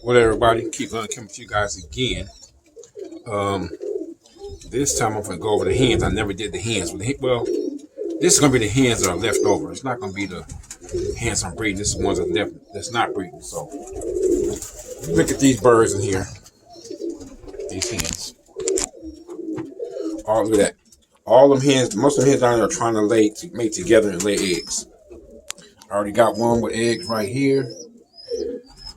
What up, everybody? Keep on coming to you guys again. This time I'm gonna go over the hens. I never did the hens. Well, this is gonna be the hens that are left over. It's not gonna be the hens I'm breeding. This is the ones that's not breeding. So look at these birds in here. These hens. Oh, look at that. All them hens, most of the hens down there are trying to mate together and lay eggs. I already got one with eggs right here.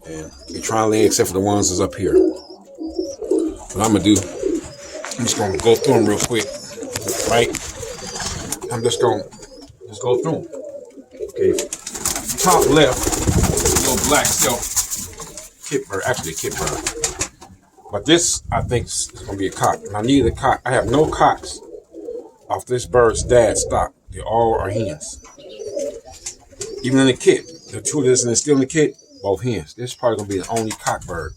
And they're trying to lay except for the ones that's up here. What I'm gonna do, I'm just gonna go through them real quick, right? I'm just gonna go through them. Okay, top left, little black self kit bird, actually a kit bird. But this, I think, is gonna be a cock. And I need a cock. I have no cocks off this bird's dad's stock. They all are hens. Even in the kit, the two of this and still in the kit. Both hens. This is probably gonna be the only cock bird.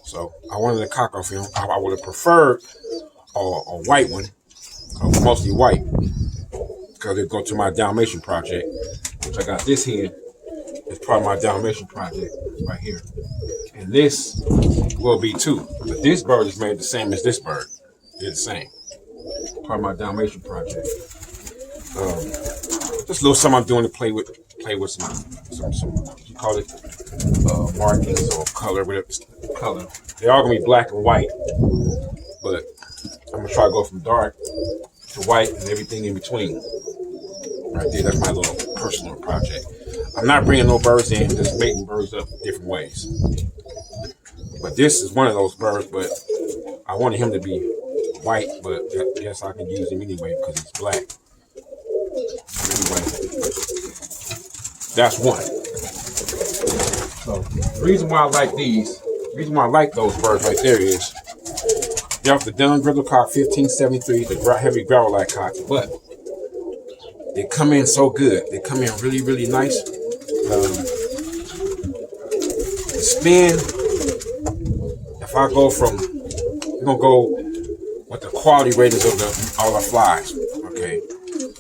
So I wanted a cock off him. I would have preferred a white one, mostly white, because it go to my Dalmatian project, which I got this hen. It's part of my Dalmatian project right here, and this will be too. But this bird is made the same as this bird. They're the same. Part of my Dalmatian project. Just a little something I'm doing to play with some you call it markings or color, whatever color. They're all gonna be black and white, but I'm gonna try to go from dark to white and everything in between. Right there, that's my little personal project. I'm not bringing no birds in, just making birds up different ways. But this is one of those birds, but I wanted him to be white, but I guess I can use him anyway because he's black. Anyway, that's one. So the reason why I like those birds right there is they're off the Dun Grizzle Cock 1573, the heavy gravel like cock, but they come in so good. They come in really, really nice. The spin, if I go from, we're gonna go with the quality ratings of all the flies. Okay.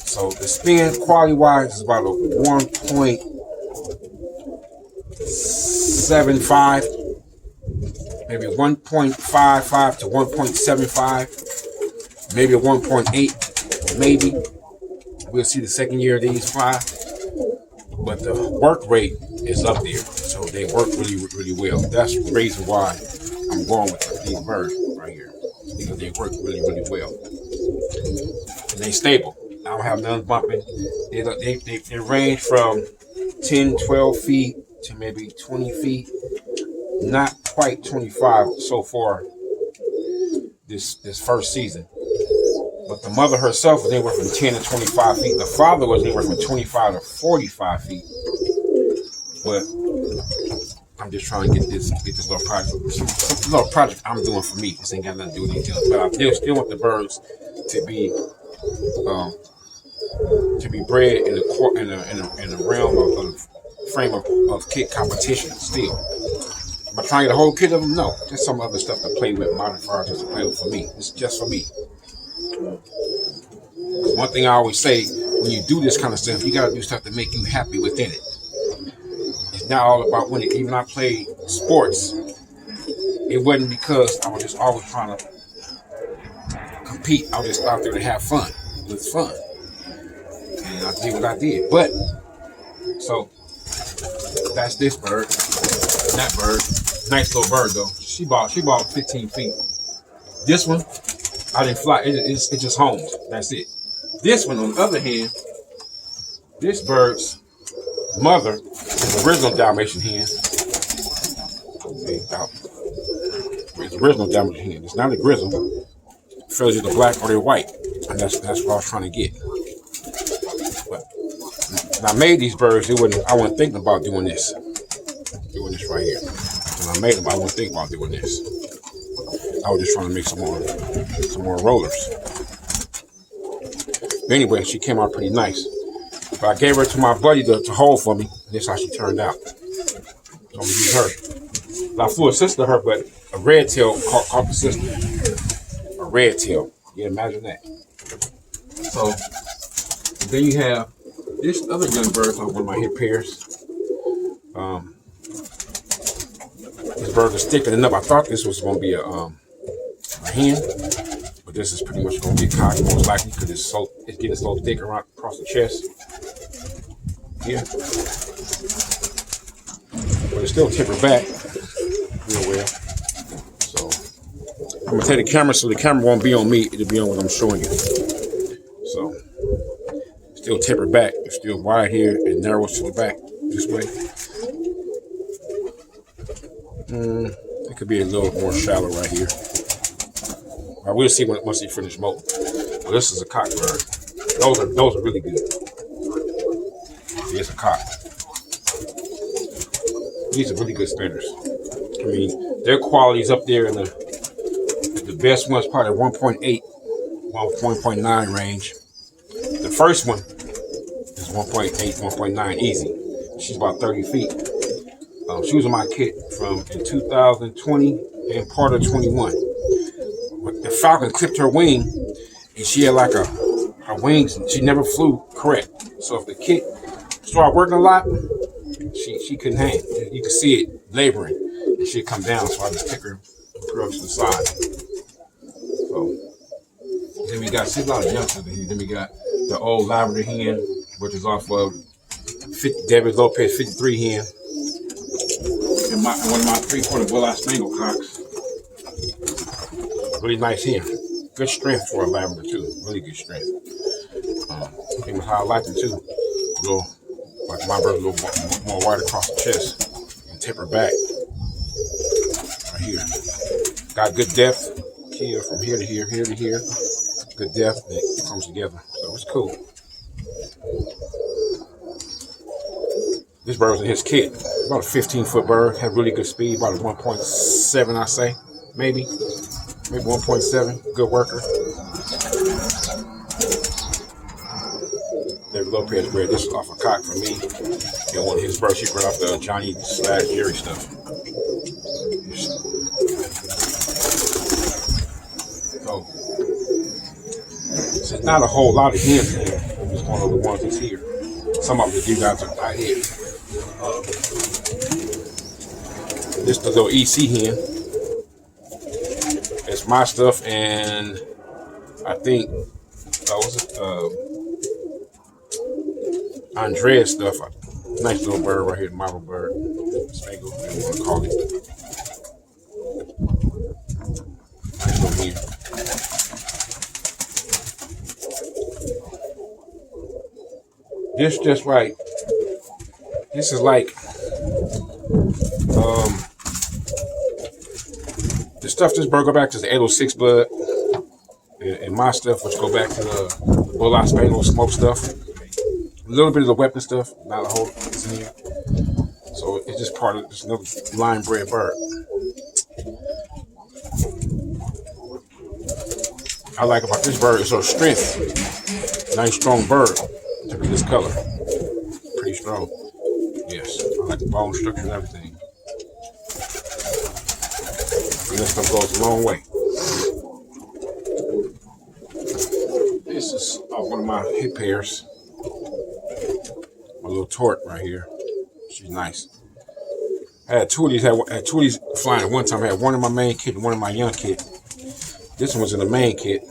So the spin quality wise is about a 1.75, maybe 1.55 to 1.75, maybe a 1.8, maybe. We'll see the second year of these fly. But the work rate is up there. So they work really, really well. That's the reason why I'm going with these birds right here. Because they work really, really well. And they stable. I don't have none bumping. They range from 10, 12 feet to maybe 20 feet. Not quite 25 so far this first season. But the mother herself was anywhere from 10 to 25 feet. The father was anywhere from 25 to 45 feet. But I'm just trying to get this little project. Some little project I'm doing for me. This ain't got nothing to do with anything else. But I still want the birds to be bred in the realm of frame of kit competition still. Am I trying to get a whole kit of them? No. Just some other stuff to play with, modifiers just to play with for me. It's just for me. One thing I always say, when you do this kind of stuff, you gotta do stuff to make you happy within it. It's not all about winning. Even I played sports, it wasn't because I was just always trying to compete. I was just out there to have fun. It was fun. And I did what I did. But, so, that's this bird. And that bird. Nice little bird, though. She bought 15 feet. This one, I didn't fly. It just homed. That's it. This one, on the other hand, this bird's mother is the original Dalmatian hen. It's the original Dalmatian hen. It's not a grizzle. Feathers either black or they're white. And that's what I was trying to get. But when I made these birds, I wasn't thinking about doing this. Doing this right here. When I made them, I wasn't thinking about doing this. I was just trying to make some more rollers. But anyway, she came out pretty nice. But I gave her to my buddy to hold for me. And this is how she turned out. So I'm gonna use her. But I flew a sister to her, but a red tail caught the sister. A red tail. Yeah, imagine that. So then you have this other young bird on one of my hip pairs. This burger's thicker enough. I thought this was going to be a hen, but this is pretty much going to be a cock most likely because it's getting so thick around across the chest. Yeah, but it's still tempered back real well. So I'm gonna take the camera so the camera won't be on me; it'll be on what I'm showing you. So still tempered back. It's still wide here and narrows to the back this way. It could be a little more shallow right here. I will see once they finish molting. Well, this is a cock bird. Those are really good. It's a cock. These are really good spinners. I mean, their quality is up there in the best one's probably 1.8, 1.9 range. The first one is 1.8, 1.9 easy. She's about 30 feet. She was in my kit in 2020 and part of 21. But the falcon clipped her wing, and she had like her wings. She never flew correct. So if the kit started working a lot, she couldn't hang. You could see it laboring, and she'd come down. So I just put her up to the side. So then we got a lot of youngsters in here. Then we got the old lavender hen, which is off of David Lopez 53 hen. And one of my 3/4 Bull-Eye Spangled cocks. Really nice hen. Good strength for a lavender too. Really good strength. I think that's how I like them too. A little, like my bird, a little more wide across the chest and taper back. Right here. Got good depth here from here to here, here to here. Good depth. It comes together. So it's cool. This bird was in his kit. About a 15-foot bird. Had really good speed. About a 1.7, I say. Maybe 1.7. Good worker. David Lopez bred this off a cock for me. And one of his birds, she bred off the Johnny/Jerry stuff. So it's not a whole lot of hens in here. I'm just one of the ones that's here. Some of the you guys are right here. This is the little EC hen. It's my stuff, and I think Andrea's stuff. Nice little bird right here, model bird, spangled, whatever you want to call it. Nice little hen. This is like the stuff this bird go back to the 806 blood, and my stuff, which go back to the Bull-Eye Spangled smoke stuff. A little bit of the weapon stuff, not a whole piece in here. So it's just part of this another line bred bird. I like about this bird is her strength. Nice strong bird. Look at this color. Pretty strong. Yes. I like the bone structure and everything. And this stuff goes a long way. This is one of my hip pairs. My little tort right here. She's nice. I had two of these flying at one time. I had one in my main kit and one in my young kit. This one was in the main kit.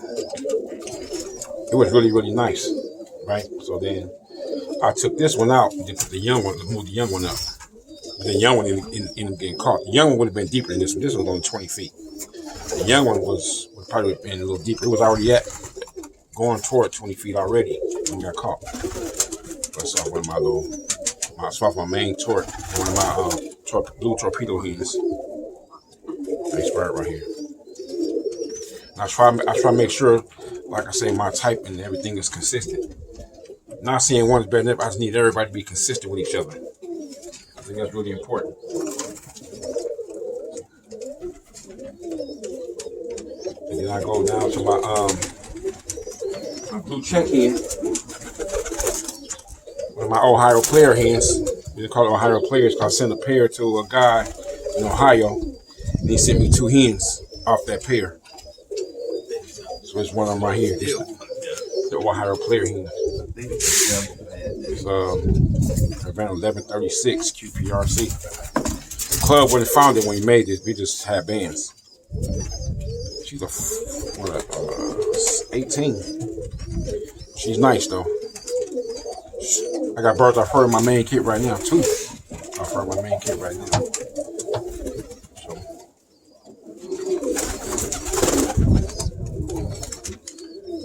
It was really, really nice. Right? So then I took this one out and put the young one, moved the young one up. The young one ended up getting caught. The young one would have been deeper than this one. This one was only 20 feet. The young one would probably have been a little deeper. It was already going toward 20 feet already when got caught. But I saw one of my main tort, one of my blue torpedo hens. Nice bird right here. And I try to make sure, like I say, my type and everything is consistent. Not saying one is better than the other. I just need everybody to be consistent with each other. I think that's really important. And then I go down to my blue check hen. One of my Ohio player hens. They call it Ohio players because I sent a pair to a guy in Ohio, and he sent me 2 hens off that pair. So it's one of them right here. The Ohio player hen. It's around 1136 QPRC. club wouldn't found it when he made this. We just had bands. She's 18. She's nice though. I got birds off her in my main kit right now too. Off her in my main kit right now. So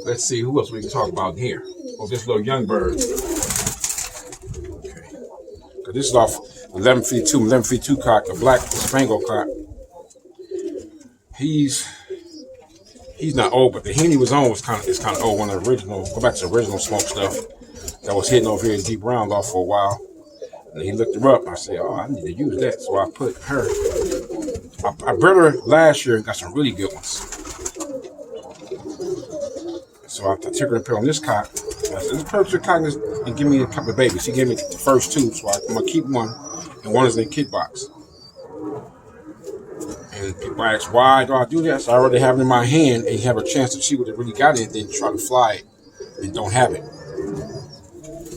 let's see who else we can talk about here. Oh, this little young bird. Okay. Cause this is off 1152 cock, the black spangled cock. He's not old, but the hen he was on was kind of old. One of the original, go back to the original smoke stuff that was hidden over here in deep brown off for a while. And he looked her up. And I said, "Oh, I need to use that." So I put her. I bred her last year and got some really good ones. So I took her and put on this cock. I said, "This perfect cock and give me a couple of babies." He gave me the first two, so I'm gonna keep one, and one is in the kit box. And people ask, why do I do that? So I already have it in my hand and you have a chance to see what it really got in, then try to fly it and don't have it.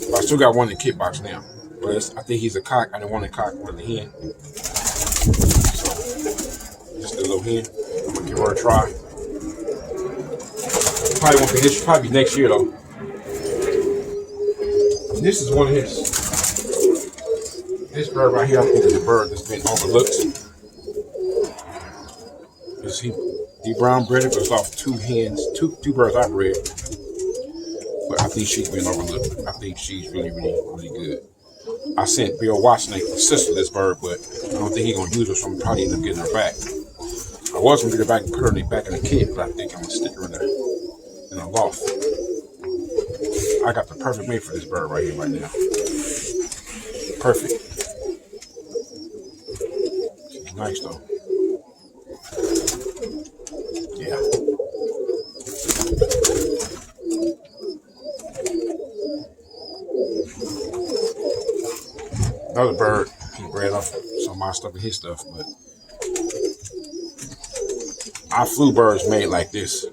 But I still got one in the kit box now. But I think he's a cock. I didn't want a cock, I wanted a hen. So, just a little hen. I'm going to give her a try. Probably won't be this, probably next year though. And this is one of his. This bird right here, I think is a bird that's been overlooked. He brown bred it, but it's off two hens, two birds I bred. But I think she's been overlooked. I think she's really, really, really good. I sent Bill Watson the sister this bird, but I don't think he's gonna use her, so I'm probably end up getting her back. I was gonna get her back and put her back in the kit, but I think I'm gonna stick her in a loft. I got the perfect mate for this bird right here, right now. Perfect. She's nice though. Yeah. Another bird, he bred off some of my stuff and his stuff, but our flu birds made like this.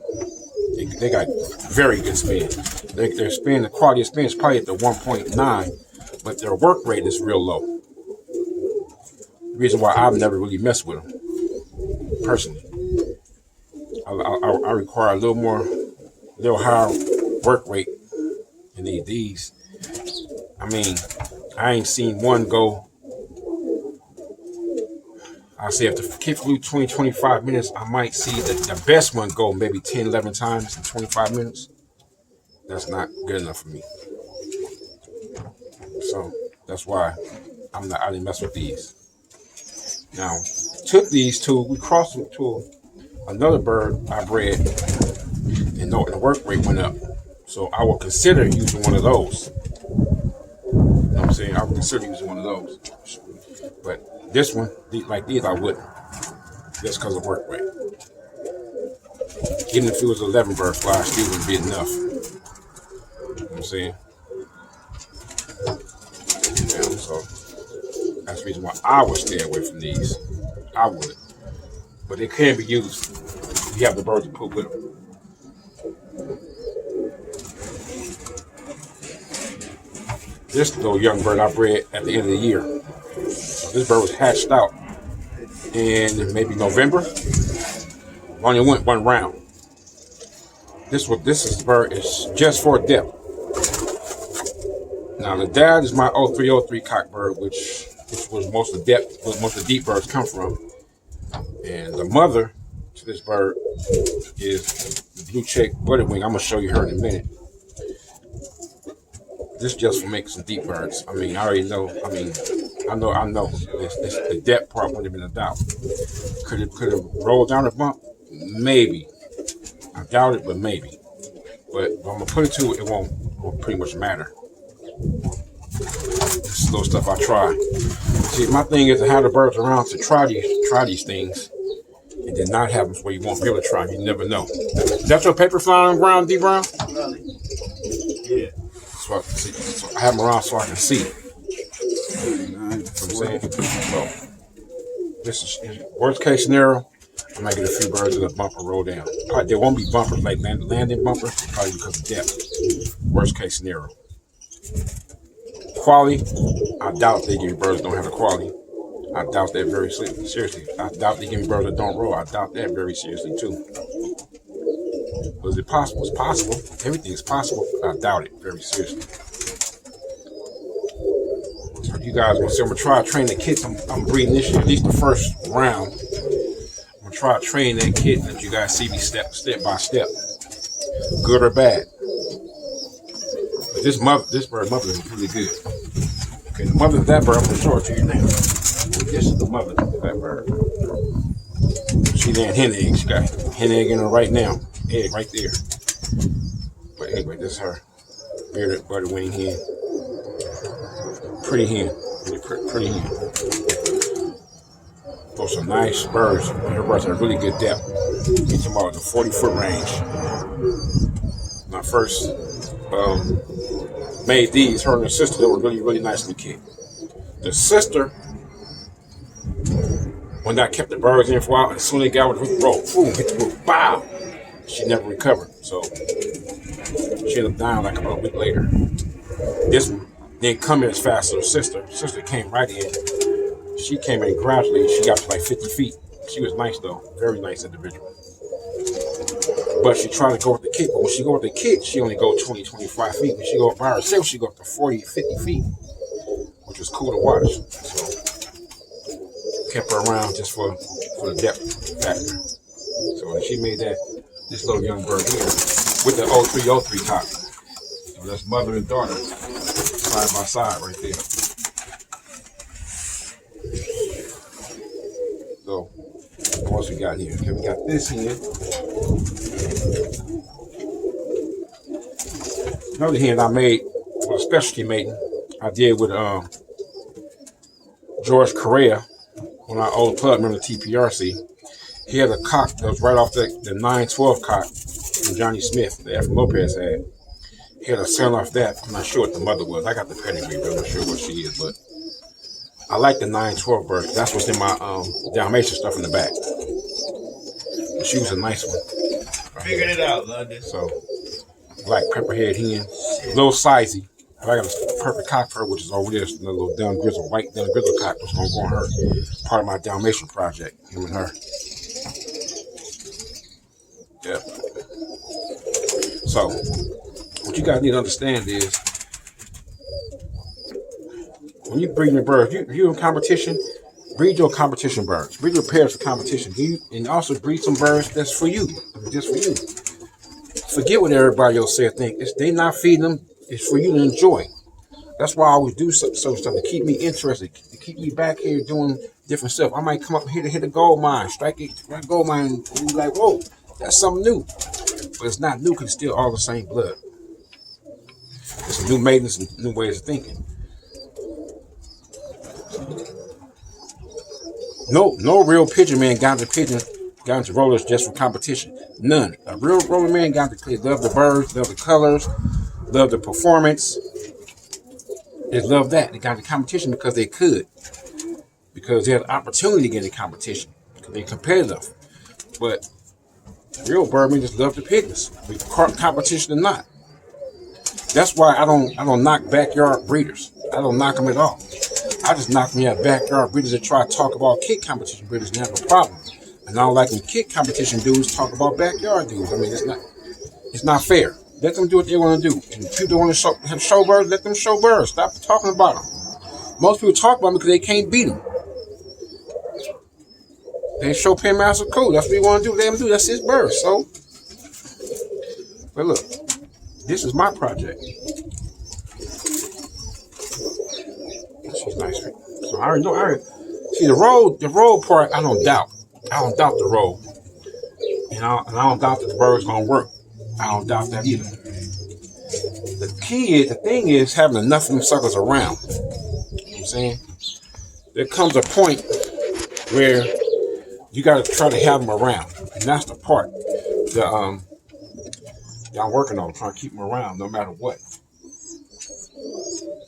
They got very good spin. Their spin, the quality of spin is probably at the 1.9, but their work rate is real low. The reason why I've never really messed with them, personally. I require a little higher work rate in these. I mean, I ain't seen one go. I say if the kit flew 20-25 minutes, I might see the best one go maybe 10-11 times in 25 minutes. That's not good enough for me. So that's why I didn't mess with these. Now, took these two, we crossed them to another bird I bred, and the work rate went up. So I will consider using one of those. You know what I'm saying? I would consider using one of those. But this one, like these, I wouldn't. Just because of work rate. Even if it was 11 bird fly, it still wouldn't be enough. You know what I'm saying? Yeah, so that's the reason why I would stay away from these. I would. But they can be used if you have the birds to put with them. This little young bird I bred at the end of the year. This bird was hatched out in maybe November. Only went one round. This bird is just for depth. Now the dad is my 0303 cock bird, which was most of the deep birds come from. And the mother to this bird is the blue check butterwing. I'm gonna show you her in a minute. This just for making some deep birds. I mean, I already know. I know. The depth part would have been a doubt. Could it roll down a bump? Maybe. I doubt it, but maybe. But when I'm gonna put it to it, it won't pretty much matter. This is little stuff I try. See, my thing is to have the birds around to try these things, and then not have them where you won't be able to try them. You never know. Is that your paper flying on the ground, D Brown? Yeah. So I have them around so I can see. You know what I'm saying? So this is worst case scenario. I might get a few birds in a bumper roll down. Probably, there won't be bumpers like landing bumpers, probably because of depth. Worst case scenario. Quality, I doubt they give birds don't have the quality. I doubt that very seriously. I doubt they give me birds that don't roll. I doubt that very seriously too. But is it possible? It's possible. Everything is possible. I doubt it very seriously. So you guys want to see? I'm gonna try to train the kits. I'm breeding this year. At least the first round. I'm gonna try to train that kit and let you guys see me step by step, good or bad. But this bird mother is really good. Okay, the mother of that bird, I'm gonna show it to you now. This is the mother of that bird. She laying hen eggs. She got hen egg in her right now. Egg right there. But anyway, this is her. Bearded butter wing hen. Pretty hen. Really pretty hen. Those some nice birds. Her birds are really good depth. Get them all in the 40-foot range. When I first made these, her and her sister, they were really, really nicely kicked. The sister, when I kept the birds in for a while, as soon as they got with the rope, boom, hit the roof, bow. She never recovered, so she ended up dying like about a week later. This one didn't come in as fast as her sister. Her sister came right in. She came in gradually. She got to like 50 feet. She was nice though, very nice individual. But she tried to go with the kick. But when she go with the kick, she only go 20, 25 feet. When she go by herself, she go up to 40, 50 feet, which was cool to watch. So kept her around just for the depth factor. So when she made this little young bird here with the 0303 cock. So that's mother and daughter side by side right there. So what else we got here? Okay, we got this here. Another hen I made with a specialty mating. I did with George Correa when I old club, remember the TPRC. He had a cock that was right off the 912 cock from Johnny Smith that Efren Lopez had. He had a son off that. I'm not sure what the mother was. I got the pedigree, but I'm not sure what she is. But I like the 912 bird. That's what's in my Dalmatian stuff in the back. But she was a nice one. Figured it out, London. So, black pepperhead hen, a little sizey. I got a perfect cock for her, which is over there. The little dun grizzle, white dun grizzle cock that's gonna go on her. Part of my Dalmatian project, him and her. Yeah. So, what you guys need to understand is, when you breed your birds, you're in competition, breed your competition birds. Breed your pairs for competition. And also breed some birds that's for you, just for you. Forget what everybody else say or think. They not feeding them. It's for you to enjoy. That's why I always do some stuff to keep me interested, to keep me back here doing different stuff. I might come up here to hit a gold mine, strike a gold mine, and be like, whoa, that's something new. But it's not new because it's still all the same blood. It's a new maidens and new ways of thinking. No real pigeon man got into rollers just for competition. None. A real roller man got to play. Love the birds, love the colors, love the performance. They love that. They got into competition because they could. Because they had the opportunity to get in competition. Because they're competitive. But real birdmen just love the pigeons. Competition or not. That's why I don't knock backyard breeders. I don't knock them at all. I just knock me at backyard breeders that try to talk about kid competition breeders and have a problem. And I don't like when kid competition dudes talk about backyard dudes. I mean, it's not fair. Let them do what they want to do. And if people want to have show birds, let them show birds. Stop talking about them. Most people talk about them because they can't beat them. They show pen master cool. That's what we want to do. Let them do. That's his bird. So, but look, this is my project. She's nice. So I already know. See the roll part. I don't doubt the roll, and I don't doubt that the bird's gonna work. I don't doubt that either. The thing is having enough of them suckers around. You know what I'm saying? There comes a point where you got to try to have them around, and that's the part that I'm working on, trying to keep them around no matter what.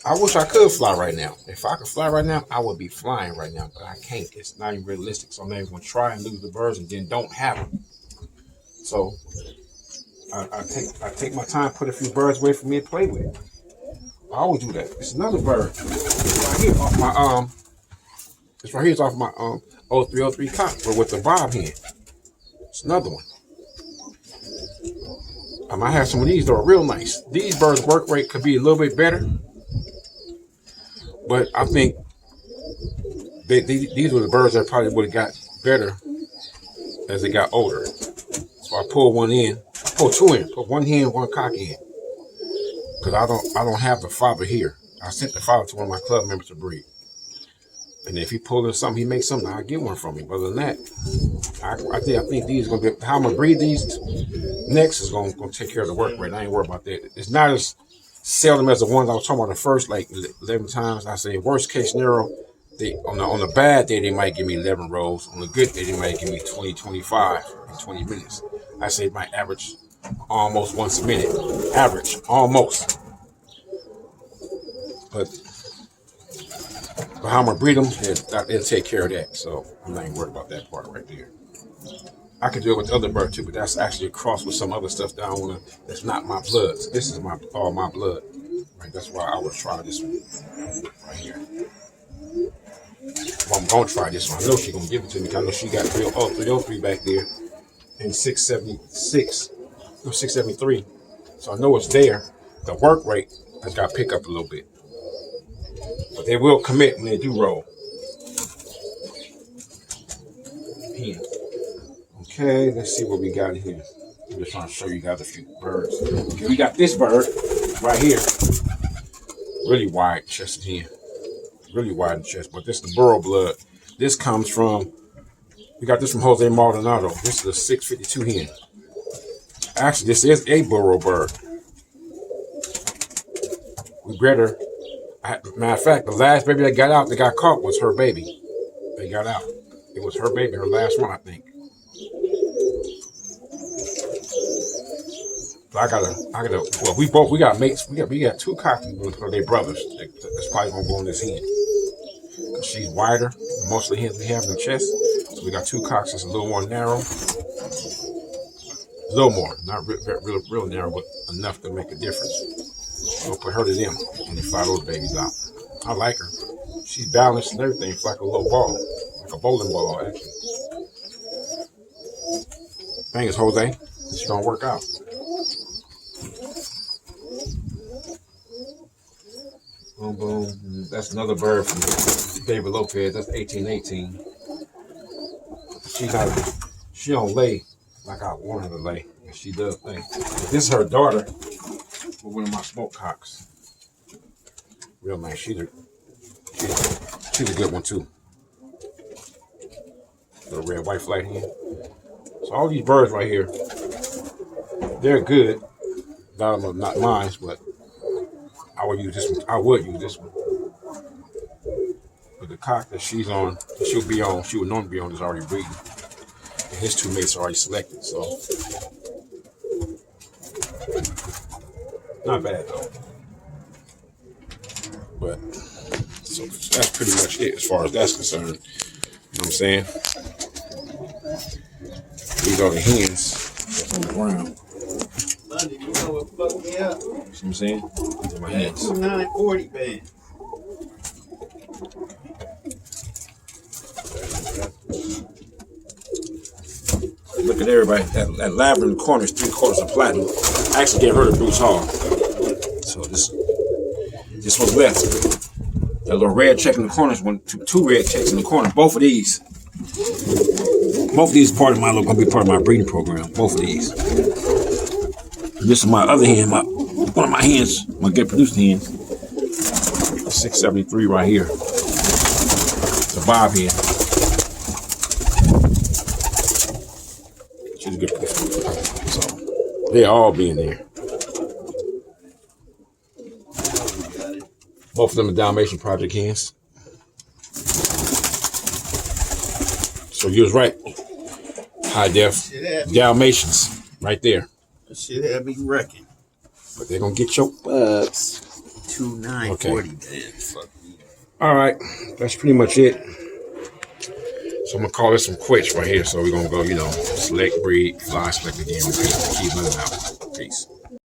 I wish I could fly right now. If I could fly right now, I would be flying right now, but I can't. It's not even realistic. So I'm not even going to try and lose the birds and then don't have them. So I take my time, put a few birds away for me to play with. I always do that. It's another bird right here off my This right here is off my 0303 cock, but with the bob hen. It's another one. I might have some of these that are real nice. These birds' work rate could be a little bit better, but I think these were the birds that probably would have got better as they got older. So I pulled one in, pulled two in, put one hen, one cock in, because I don't have the father here. I sent the father to one of my club members to breed, and if he pulls in something, he makes something, I'll get one from him. But other than that, I think these are gonna be how I'm gonna breed these next is gonna take care of the work rate. I ain't worried about that. It's not as seldom as the ones I was talking about the first like 11 times. I say worst case scenario. On the bad day, they might give me 11 rolls. On the good day, they might give me 20, 25 in 20 minutes. I say it might average almost once a minute. Average, almost. But how I'm going to breed them, it'll take care of that. So I'm not even worried about that part right there. I could do it with other birds too, but that's actually a cross with some other stuff that I want to, that's not my blood. So this is all my blood. Right? That's why I would try this one right here. Well, I'm gonna try this one. I know she's gonna give it to me because I know she got 303 back there and 676 or 673. So I know it's there. The work rate has got to pick up a little bit, but they will commit when they do roll. Here. Okay, let's see what we got here. I'm just trying to show you guys a few birds. Okay, we got this bird right here, really wide chested here. Really wide in the chest, but this is the burrow blood. This comes from, we got this from Jose Maldonado. This is a 652 hen. Actually, this is a burrow bird. We bred her. Matter of fact, the last baby that got out, that got caught was her baby. They got out. It was her baby, her last one, I think. So well, we got mates. We got two cocks, but they brothers. That's probably gonna go on this hen. She's wider than most of the hens we have in the chest. So we got two cocks that's a little more narrow. A little more, not real narrow, but enough to make a difference. We'll put her to them when they fly those babies out. I like her. She's balanced and everything. It's like a little ball, like a bowling ball, actually. Thing is, Jose, it's gonna work out. Boom, boom. That's another bird from David Lopez. That's 1818. She don't lay like I want her to lay. She does lay. This is her daughter with one of my smoke cocks. Real nice. She's a good one too. Little red white flight hen. So all these birds right here, they're good. A lot of them are not mine, but I would use this one. I would use this one. But the cock that she's on, she would normally be on, is already breeding. And his two mates are already selected, so. Not bad though. But, so that's pretty much it as far as that's concerned. You know what I'm saying? These are the hens that's on the ground. You know what fucked me up? See what I'm saying? These are my hens. 940 band. Look at everybody. That lavender in the corner is 3/4 of platinum. I actually gave her to Bruce Hall. So this one's left. That little red check in the corner is two red checks in the corner. Both of these part of gonna be part of my breeding program. Both of these. And this is my other hen, one of my hens, my get produced hens. 673 right here. It's a bob hen. She's a good producer. So they all be in there. Both of them are Dalmatian Project hens. So you was right. High def Dalmatians right there. That shit had me wrecking. But they're gonna get your butts. 2940 band. Fuck me. All right, that's pretty much it. So I'm gonna call this some quits right here. So we're gonna go, select breed, fly, select again, repeat, keep letting out. Peace.